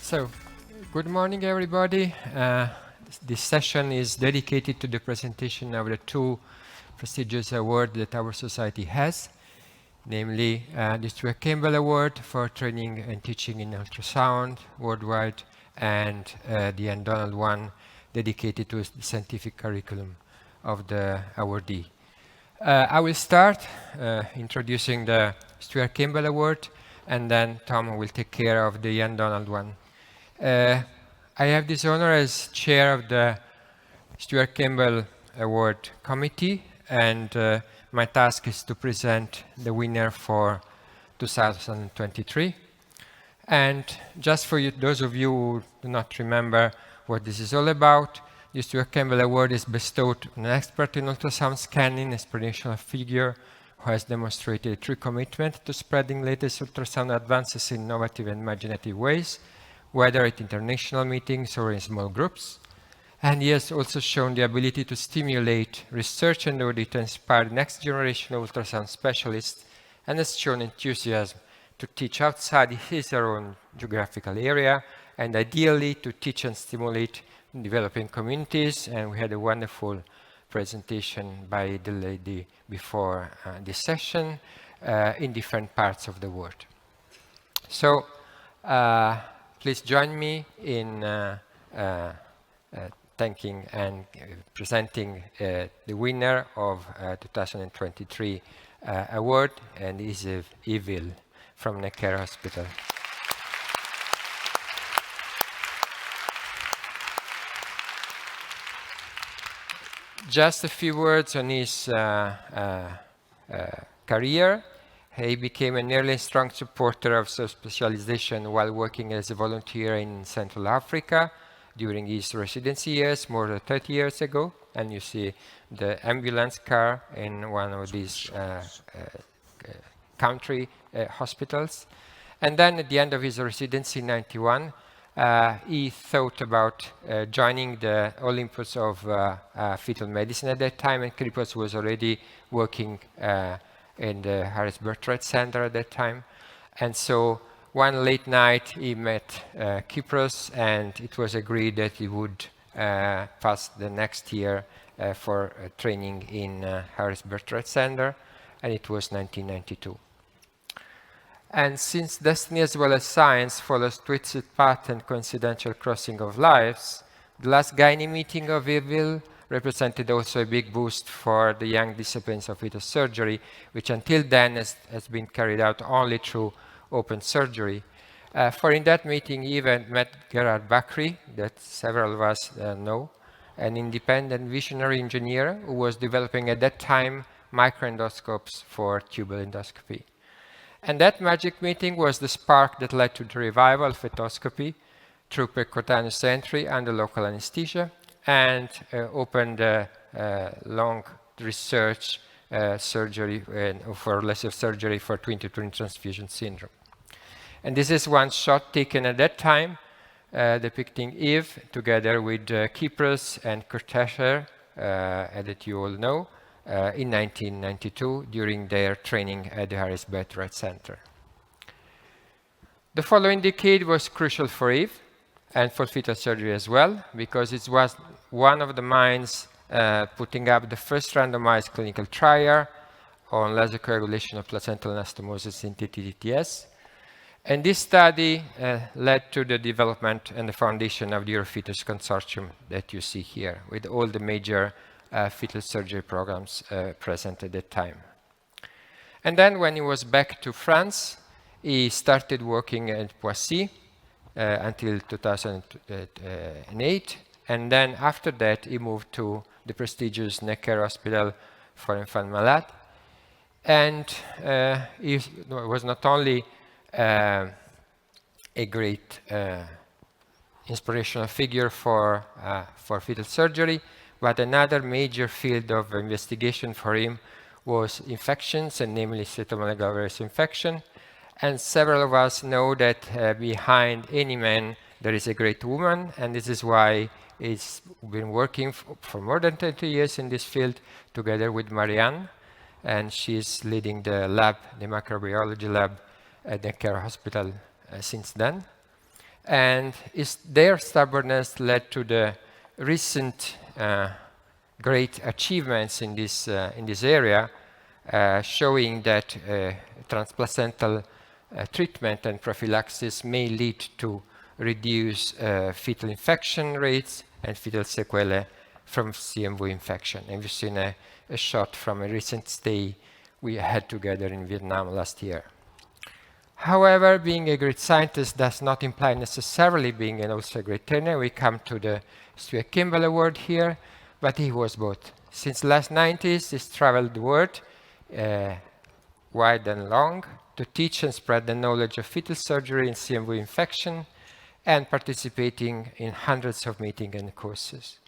So, good morning, everybody. This session is dedicated to the presentation of the two prestigious awards that our society has, namely the Stuart Campbell Award for Training and Teaching in Ultrasound worldwide, and the Anne Donald one dedicated to the scientific curriculum of the awardee. I will start introducing the Stuart Campbell Award, and then Tom will take care of the Anne Donald one. I have this honor as chair of the Stuart Campbell Award Committee, and my task is to present the winner for 2023. And just for you, those of you who do not remember what this is all about, the Stuart Campbell Award is bestowed on an expert in ultrasound scanning, inspirational figure who has demonstrated a true commitment to spreading latest ultrasound advances in innovative and imaginative ways, whether at international meetings or in small groups. And he has also shown the ability to stimulate research and audit to inspire the next generation of ultrasound specialists, and has shown enthusiasm to teach outside his own geographical area, and ideally to teach and stimulate developing communities. And we had a wonderful presentation by the lady before this session in different parts of the world. So, please join me in thanking and presenting the winner of 2023 award, and is Ville from Necker Hospital. Just a few words on his career. He became an early strong supporter of subspecialization while working as a volunteer in Central Africa during his residency years, more than 30 years ago. And you see the ambulance car in one of these country hospitals. And then at the end of his residency in 91, he thought about joining the Olympus of fetal medicine at that time, and Kripos was already working in the Harris Birth Rate Center at that time. And so one late night he met Kypros, and it was agreed that he would pass the next year for training in Harris Birth Rate Center, and it was 1992. And since destiny as well as science follows twisted path and coincidental crossing of lives, the last gynae meeting of Ville represented also a big boost for the young disciplines of fetal surgery, which until then has been carried out only through open surgery. For in that meeting, Yves met Gerard Bakri, that several of us know, an independent visionary engineer who was developing at that time microendoscopes for tubal endoscopy. And that magic meeting was the spark that led to the revival of fetoscopy through percutaneous entry under local anesthesia, and opened long research surgery for elective surgery for twin-to-twin transfusion syndrome. And this is one shot taken at that time, depicting Yves together with Kypros and Kurtasher, that you all know, in 1992 during their training at the Harris Birth Rate Center. The following decade was crucial for Yves and for fetal surgery as well, because it was one of the minds putting up the first randomized clinical trial on laser coagulation of placental anastomosis in TTTS. And this study led to the development and the foundation of the Eurofetus Consortium that you see here, with all the major fetal surgery programs present at that time. And then when he was back to France, he started working at Poissy until 2008. And then after that, he moved to the prestigious Necker Hospital for Enfants Malades. And he was not only a great inspirational figure for fetal surgery, but another major field of investigation for him was infections, and namely cytomegalovirus infection. And several of us know that behind any man there is a great woman, and this is why he's been working for more than 20 years in this field together with Marianne, and she's leading the lab, the microbiology lab at Necker Hospital since then. And their stubbornness led to the recent great achievements in this area, showing that transplacental treatment and prophylaxis may lead to reduce fetal infection rates and fetal sequelae from CMV infection. And we've seen a shot from a recent stay we had together in Vietnam last year. However, being a great scientist does not imply necessarily being also a great trainer. We come to the Stuart Campbell Award here, but he was both. Since the last 90s, he's traveled the world, wide and long, to teach and spread the knowledge of fetal surgery and CMV infection, and participating in hundreds of meetings and courses.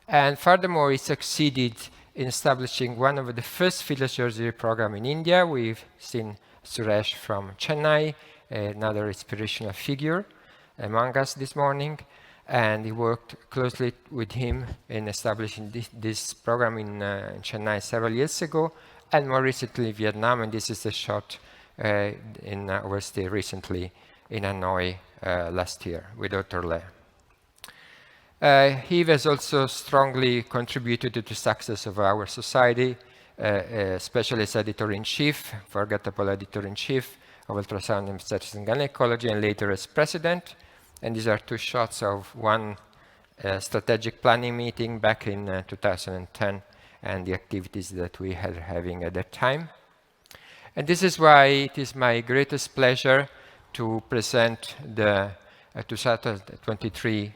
And furthermore, he succeeded in establishing one of the first fetal surgery programs in India. We've seen Suresh from Chennai, another inspirational figure among us this morning. And he worked closely with him in establishing this program in Chennai several years ago, and more recently Vietnam. And this is a shot in our stay recently in Hanoi last year with Dr. Le. Yves has also strongly contributed to the success of our society, especially as editor-in-chief, forgettable editor-in-chief of Ultrasound, Obstetrics and Gynecology, and later as president. And these are two shots of one strategic planning meeting back in 2010 and the activities that we had having at that time. And this is why it is my greatest pleasure to present the 2023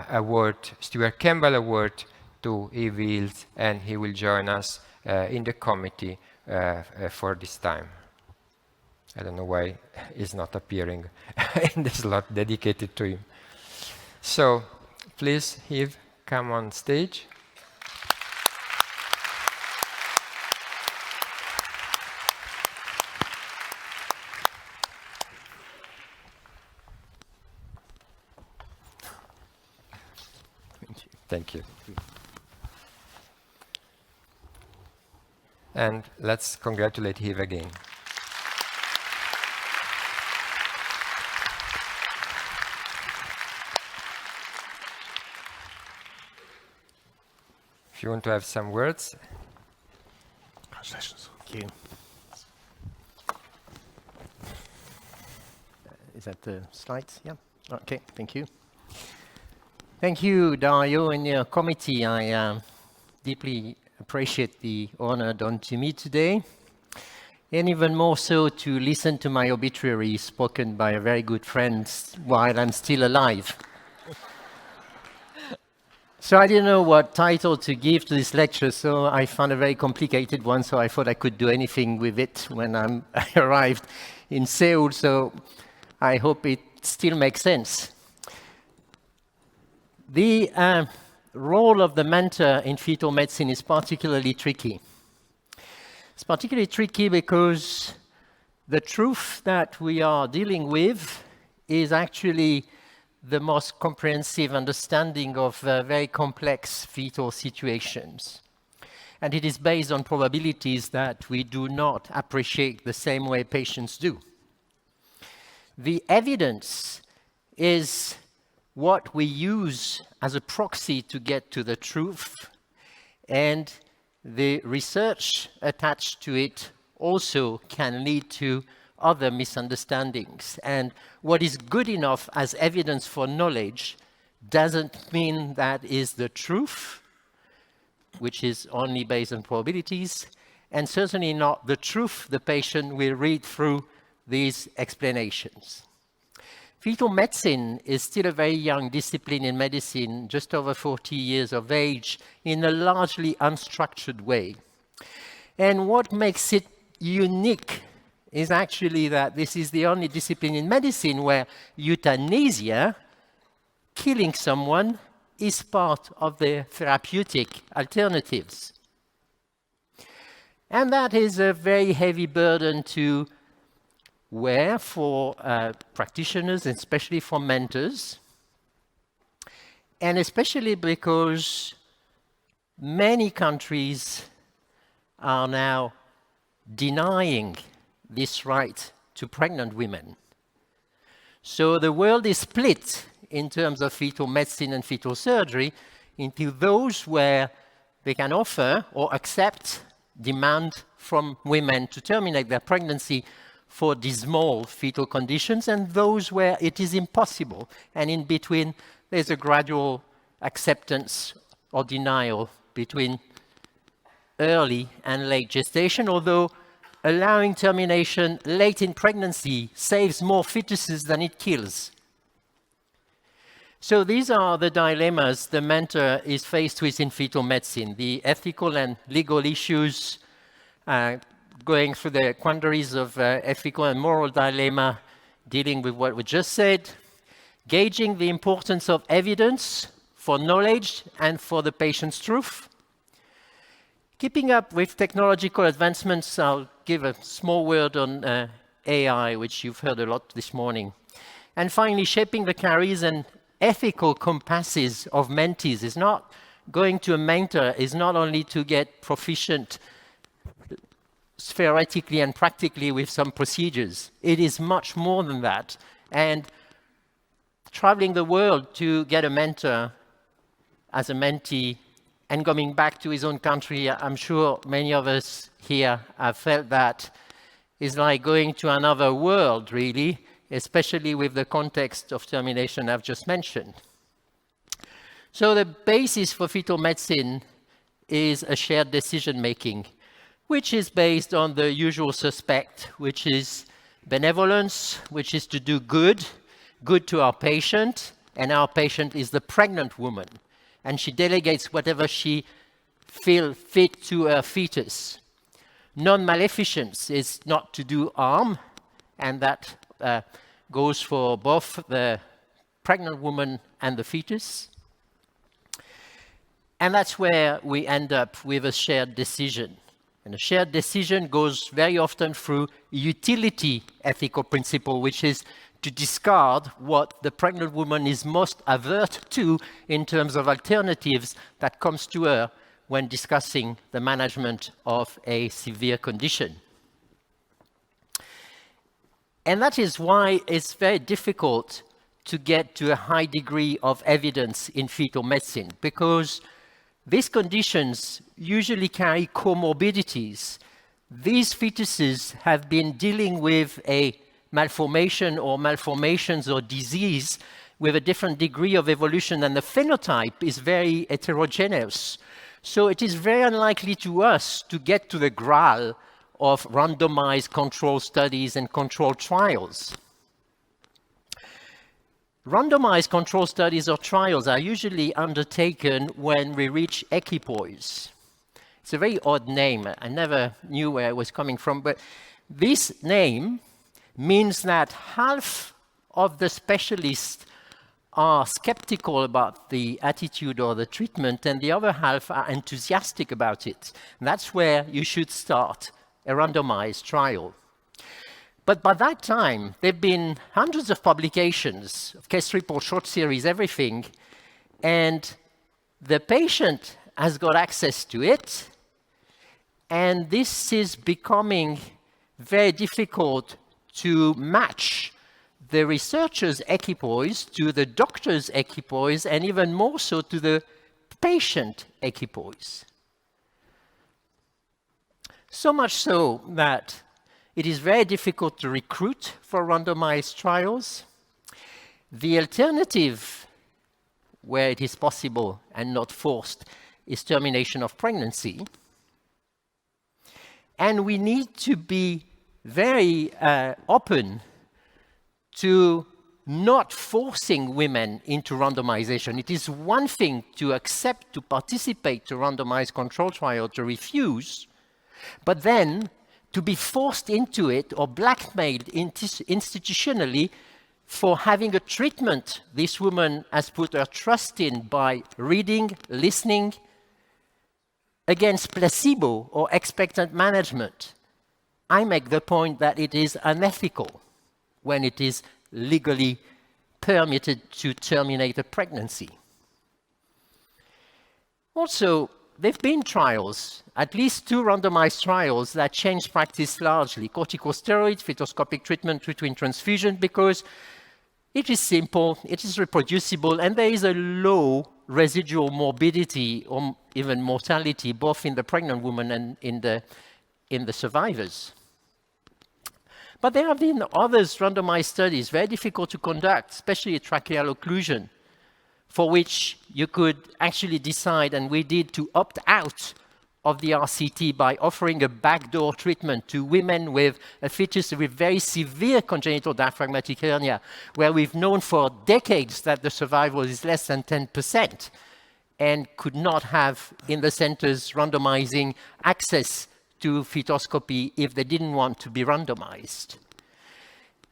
award, Stuart Campbell Award, to Yves Ville, and he will join us in the committee for this time. I don't know why he's not appearing in the slot dedicated to him. So please, Yves, come on stage. Thank you. And let's congratulate Yves again. If you want to have some words. Congratulations. Thank you. Is that the slides? Yeah. Okay, thank you. Thank you, Dario, and your committee. I deeply appreciate the honor done to me today, and even more so to listen to my obituary spoken by a very good friend while I'm still alive. So I didn't know what title to give to this lecture, so I found a very complicated one, so I thought I could do anything with it when I arrived in Seoul, so I hope it still makes sense. The role of the mentor in fetal medicine is particularly tricky. It's particularly tricky because the truth that we are dealing with is actually the most comprehensive understanding of very complex fetal situations. And it is based on probabilities that we do not appreciate the same way patients do. The evidence is what we use as a proxy to get to the truth, and the research attached to it also can lead to other misunderstandings. And what is good enough as evidence for knowledge doesn't mean that is the truth, which is only based on probabilities, and certainly not the truth the patient will read through these explanations. Fetal medicine is still a very young discipline in medicine, just over 40 years of age, in a largely unstructured way. And what makes it unique is actually that this is the only discipline in medicine where euthanasia, killing someone, is part of the therapeutic alternatives. And that is a very heavy burden to wear for practitioners, and especially for mentors, and especially because many countries are now denying this right to pregnant women. So the world is split in terms of fetal medicine and fetal surgery into those where they can offer or accept demand from women to terminate their pregnancy for dismal fetal conditions, and those where it is impossible. And in between, there's a gradual acceptance or denial between early and late gestation, although allowing termination late in pregnancy saves more fetuses than it kills. So these are the dilemmas the mentor is faced with in fetal medicine, the ethical and legal issues, going through the quandaries of ethical and moral dilemma, dealing with what we just said, gauging the importance of evidence for knowledge and for the patient's truth, keeping up with technological advancements. I'll give a small word on AI, which you've heard a lot this morning. And finally, shaping the careers and ethical compasses of mentees. Is not going to a mentor is not only to get proficient theoretically and practically with some procedures. It is much more than that. And traveling the world to get a mentor as a mentee and coming back to his own country, I'm sure many of us here have felt that, is like going to another world, really, especially with the context of termination I've just mentioned. So the basis for fetal medicine is a shared decision-making, which is based on the usual suspect, which is benevolence, which is to do good to our patient, and our patient is the pregnant woman, and she delegates whatever she feels fit to her fetus. Non-maleficence is not to do harm, and that goes for both the pregnant woman and the fetus. And that's where we end up with a shared decision. And a shared decision goes very often through utility ethical principle, which is to discard what the pregnant woman is most avert to in terms of alternatives that comes to her when discussing the management of a severe condition. And that is why it's very difficult to get to a high degree of evidence in fetal medicine, because these conditions usually carry comorbidities. These fetuses have been dealing with a malformation or malformations or disease with a different degree of evolution, and the phenotype is very heterogeneous. So it is very unlikely to us to get to the graal of randomized control studies and control trials. Randomized control studies or trials are usually undertaken when we reach equipoise. It's a very odd name. I never knew where it was coming from, but this name means that half of the specialists are skeptical about the attitude or the treatment, and the other half are enthusiastic about it. And that's where you should start a randomized trial. But by that time, there have been hundreds of publications, case report, short series, everything, and the patient has got access to it, and this is becoming very difficult to match the researcher's equipoise to the doctor's equipoise, and even more so to the patient equipoise. So much so that it is very difficult to recruit for randomized trials. The alternative, where it is possible and not forced, is termination of pregnancy. And we need to be very open to not forcing women into randomization. It is one thing to accept to participate to randomized control trial, to refuse, but then to be forced into it or blackmailed institutionally for having a treatment this woman has put her trust in by reading, listening, against placebo or expectant management. I make the point that it is unethical when it is legally permitted to terminate a pregnancy. Also, there have been trials, at least 2 randomized trials, that changed practice largely. Corticosteroids, fetoscopic treatment between transfusion, because It is simple, it is reproducible, and there is a low residual morbidity or even mortality, both in the pregnant woman and in the survivors. But there have been other randomized studies, very difficult to conduct, especially tracheal occlusion, for which you could actually decide, and we did, to opt out of the RCT by offering a backdoor treatment to women with a fetus with very severe congenital diaphragmatic hernia, where we've known for decades that the survival is less than 10% and could not have in the centers randomizing access to fetoscopy if they didn't want to be randomized.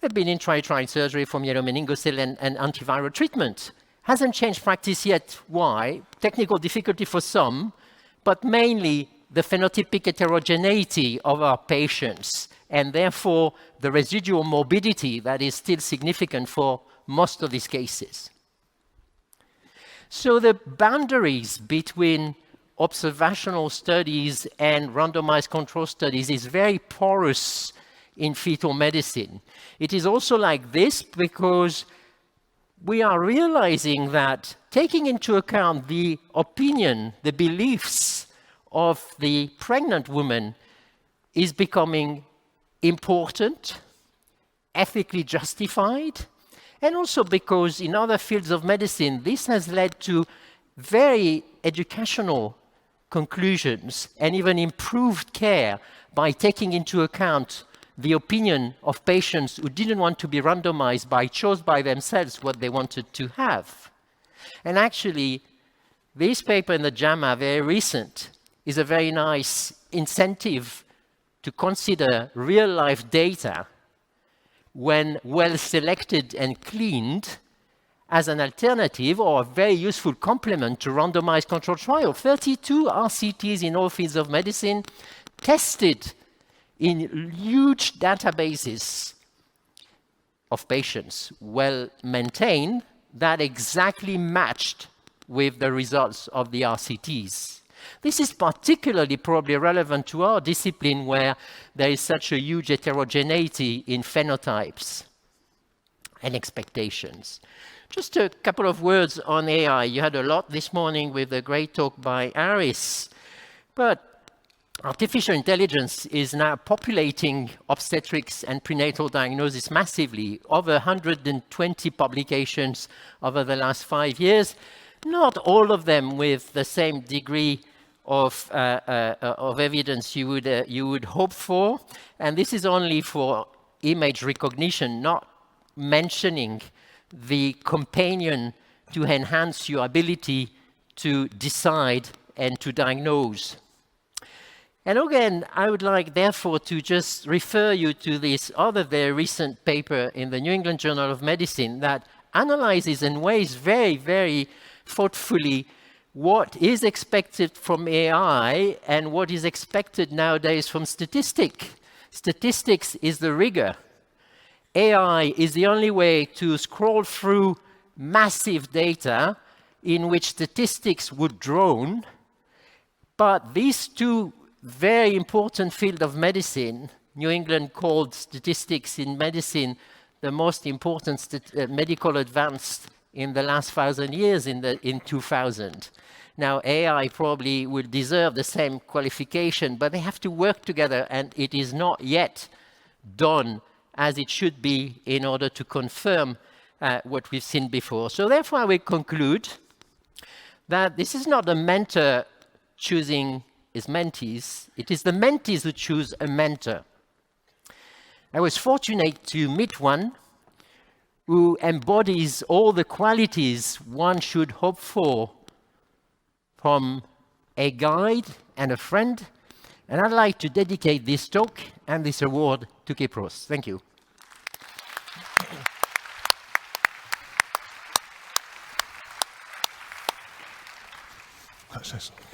They've been intra-uterine surgery for yellow meningocele and antiviral treatment. Hasn't changed practice yet. Why? Technical difficulty for some, but mainly the phenotypic heterogeneity of our patients, and therefore the residual morbidity that is still significant for most of these cases. So the boundaries between observational studies and randomized control studies is very porous in fetal medicine. It is also like this because we are realizing that taking into account the opinion, the beliefs of the pregnant woman is becoming important, ethically justified, and also because in other fields of medicine, this has led to very educational conclusions and even improved care by taking into account the opinion of patients who didn't want to be randomized but chose by themselves what they wanted to have. And actually, this paper in the JAMA, very recent, is a very nice incentive to consider real-life data when well selected and cleaned as an alternative or a very useful complement to randomized controlled trial. 32 RCTs in all fields of medicine tested in huge databases of patients, well maintained, that exactly matched with the results of the RCTs. This is particularly probably relevant to our discipline where there is such a huge heterogeneity in phenotypes and expectations. Just a couple of words on AI. You had a lot this morning with a great talk by Aris, but artificial intelligence is now populating obstetrics and prenatal diagnosis massively. Over 120 publications over the last 5 years, not all of them with the same degree of evidence you would hope for. And this is only for image recognition, not mentioning the companion to enhance your ability to decide and to diagnose. And again, I would like, therefore, to just refer you to this other very recent paper in the New England Journal of Medicine that analyzes and weighs very, very thoughtfully what is expected from AI and what is expected nowadays from statistics. Statistics is the rigor. AI is the only way to scroll through massive data in which statistics would drone. But these two very important field of medicine, New England called statistics in medicine the most important medical advance in the last 1,000 years in 2000. Now AI probably will deserve the same qualification, but they have to work together and it is not yet done as it should be in order to confirm what we've seen before. So therefore I will conclude that this is not a mentor choosing his mentees, it is the mentees who choose a mentor. I was fortunate to meet one who embodies all the qualities one should hope for from a guide and a friend, and I'd like to dedicate this talk and this award to Kypros. Thank you. That's excellent.